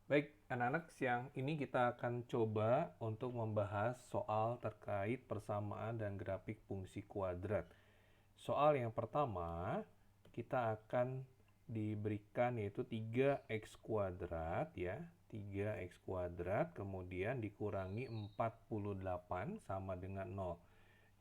Baik, anak-anak, siang ini kita akan coba untuk membahas soal terkait persamaan dan grafik fungsi kuadrat. Soal yang pertama, kita akan diberikan yaitu 3x kuadrat ya, 3x kuadrat kemudian dikurangi 48 sama dengan 0.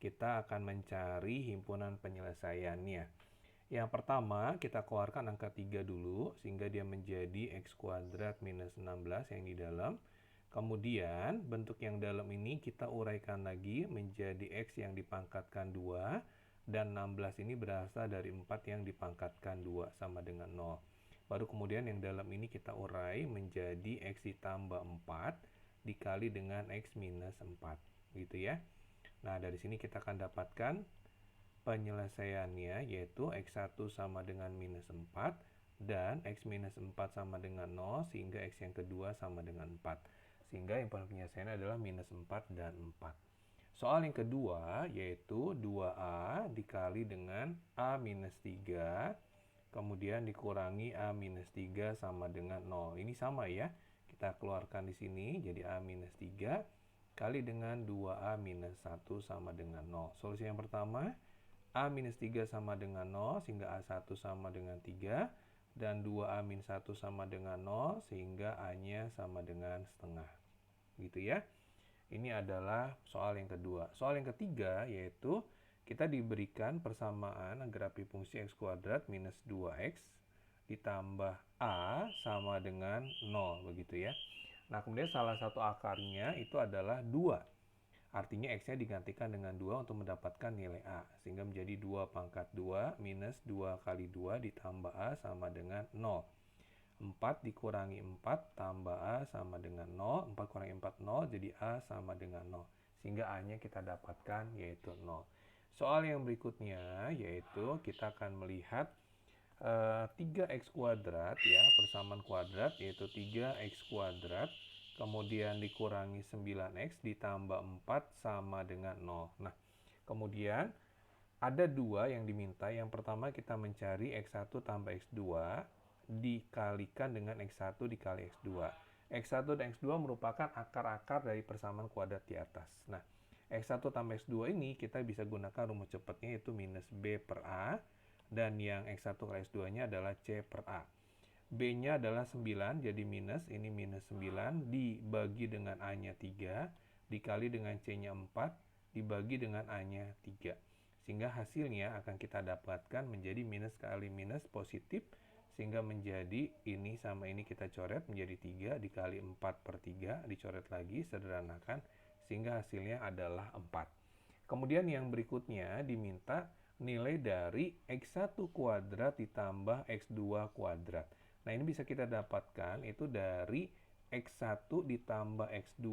Kita akan mencari himpunan penyelesaiannya. Yang pertama, kita keluarkan angka 3 dulu, sehingga dia menjadi x kuadrat minus 16 yang di dalam. Kemudian, bentuk yang dalam ini kita uraikan lagi menjadi x yang dipangkatkan 2, dan 16 ini berasal dari 4 yang dipangkatkan 2 sama dengan 0. Baru kemudian yang dalam ini kita urai menjadi x ditambah 4 dikali dengan x minus 4. Gitu ya. Nah, dari sini kita akan dapatkan penyelesaiannya yaitu x1 sama dengan minus 4 dan x minus 4 sama dengan 0 sehingga x yang kedua sama dengan 4. Sehingga himpunan penyelesaiannya adalah minus 4 dan 4. Soal yang kedua yaitu 2a dikali dengan a minus 3 kemudian dikurangi a minus 3 sama dengan 0. Ini sama ya. Kita keluarkan di sini jadi a minus 3 kali dengan 2a minus 1 sama dengan 0. Solusi yang pertama, a minus 3 sama dengan 0 sehingga a1 sama dengan 3 dan 2a minus 1 sama dengan 0 sehingga a-nya sama dengan setengah. Gitu ya. Ini adalah soal yang kedua. Soal yang ketiga yaitu kita diberikan persamaan grafik fungsi x kuadrat minus 2x ditambah a sama dengan 0 begitu ya. Nah, kemudian salah satu akarnya itu adalah 2. Artinya x-nya digantikan dengan 2 untuk mendapatkan nilai a. Sehingga menjadi 2 pangkat 2 minus 2 kali 2 ditambah a sama dengan 0. 4 dikurangi 4 tambah a sama dengan 0. 4 kurangi 4, 0. Jadi a sama dengan 0. Sehingga a-nya kita dapatkan yaitu 0. Soal yang berikutnya yaitu kita akan melihat 3x kuadrat ya, persamaan kuadrat yaitu 3x kuadrat kemudian dikurangi 9x ditambah 4 sama dengan 0. Nah, kemudian ada dua yang diminta. Yang pertama kita mencari x1 tambah x2 dikalikan dengan x1 dikali x2. X1 dan x2 merupakan akar-akar dari persamaan kuadrat di atas. Nah, x1 tambah x2 ini kita bisa gunakan rumus cepatnya yaitu minus b per a. Dan yang x1 kali x2-nya adalah c per a. B-nya adalah 9, jadi minus, ini minus 9, dibagi dengan A-nya 3, dikali dengan C-nya 4, dibagi dengan A-nya 3. Sehingga hasilnya akan kita dapatkan menjadi minus kali minus positif, sehingga menjadi ini sama ini kita coret menjadi 3, dikali 4 per 3, dicoret lagi, sederhanakan, sehingga hasilnya adalah 4. Kemudian yang berikutnya diminta nilai dari x1 kuadrat ditambah x2 kuadrat. Nah, ini bisa kita dapatkan itu dari x1 ditambah x2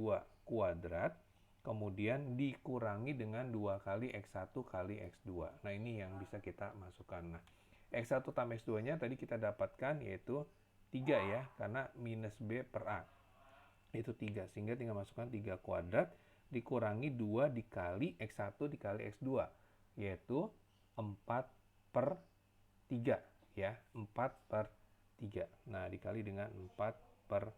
kuadrat, kemudian dikurangi dengan 2 kali x1 kali x2. Nah, ini yang bisa kita masukkan. Nah, x1 tambah x2-nya tadi kita dapatkan yaitu 3 ya, karena minus b per a. Itu 3, sehingga tinggal masukkan 3 kuadrat dikurangi 2 dikali x1 dikali x2, yaitu 4 per 3 ya, 4 per 3. Nah, dikali dengan 4 per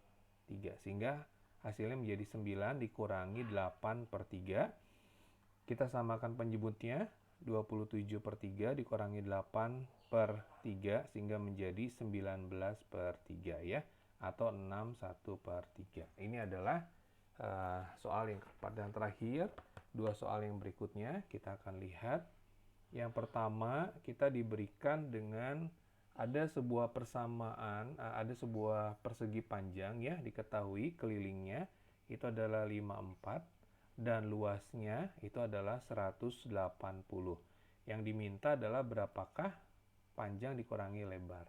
3 sehingga hasilnya menjadi 9 dikurangi 8 per 3. Kita samakan penyebutnya 27 per 3 dikurangi 8 per 3 sehingga menjadi 19 per 3 ya, atau 61 per 3. Ini adalah soal yang keempat dan terakhir. Dua soal yang berikutnya kita akan lihat. Yang pertama, kita diberikan dengan ada sebuah persamaan, ada sebuah persegi panjang ya, diketahui kelilingnya itu adalah 54 dan luasnya itu adalah 180. Yang diminta adalah berapakah panjang dikurangi lebar.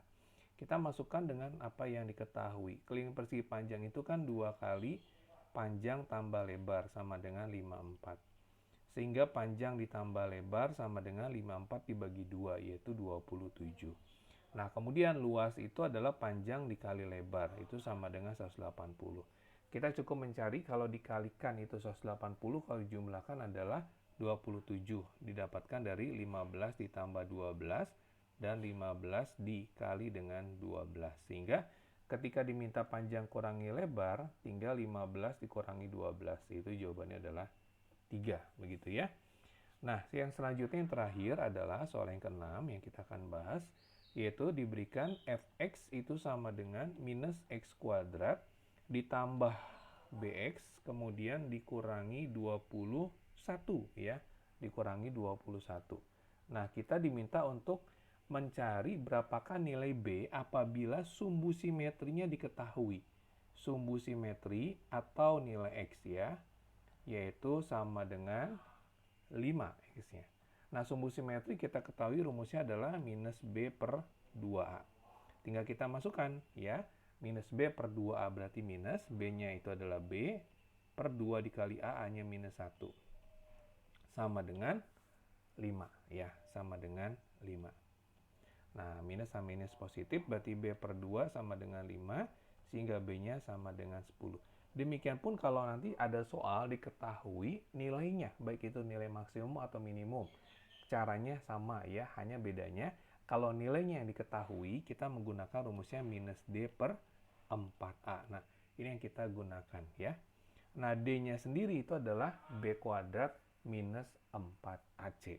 Kita masukkan dengan apa yang diketahui. Keliling persegi panjang itu kan 2 kali panjang tambah lebar sama dengan 54. Sehingga panjang ditambah lebar sama dengan 54 dibagi 2, yaitu 27. Nah, kemudian luas itu adalah panjang dikali lebar, itu sama dengan 180. Kita cukup mencari kalau dikalikan itu 180, kalau dijumlahkan adalah 27. Didapatkan dari 15 ditambah 12 dan 15 dikali dengan 12. Sehingga Ketika diminta panjang kurangi lebar, tinggal 15 dikurangi 12. Itu jawabannya adalah 3, begitu ya. Nah, yang selanjutnya yang terakhir adalah soal yang ke-6 yang kita akan bahas, yaitu diberikan fx itu sama dengan minus x kuadrat ditambah bx, kemudian dikurangi 21 ya, dikurangi 21. Nah, kita diminta untuk mencari berapakah nilai B apabila sumbu simetrinya diketahui. Sumbu simetri atau nilai X ya, yaitu sama dengan 5 X-nya. Nah, sumbu simetri kita ketahui rumusnya adalah minus B per 2A. Tinggal kita masukkan ya, minus B per 2A berarti minus, B-nya itu adalah B, per 2 dikali A, A-nya minus 1. Sama dengan 5 ya, sama dengan 5. Nah, minus sama minus positif, berarti B per 2 sama dengan 5, sehingga B-nya sama dengan 10. Demikian pun kalau nanti ada soal diketahui nilainya, baik itu nilai maksimum atau minimum. Caranya sama ya, hanya bedanya kalau nilainya yang diketahui, kita menggunakan rumusnya minus D per 4A. Nah, ini yang kita gunakan ya. Nah, D-nya sendiri itu adalah B kuadrat minus 4AC.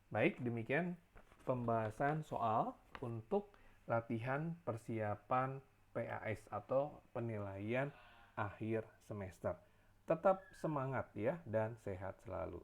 Baik, demikian pembahasan soal untuk latihan persiapan PAS atau penilaian akhir semester. Tetap semangat ya dan sehat selalu.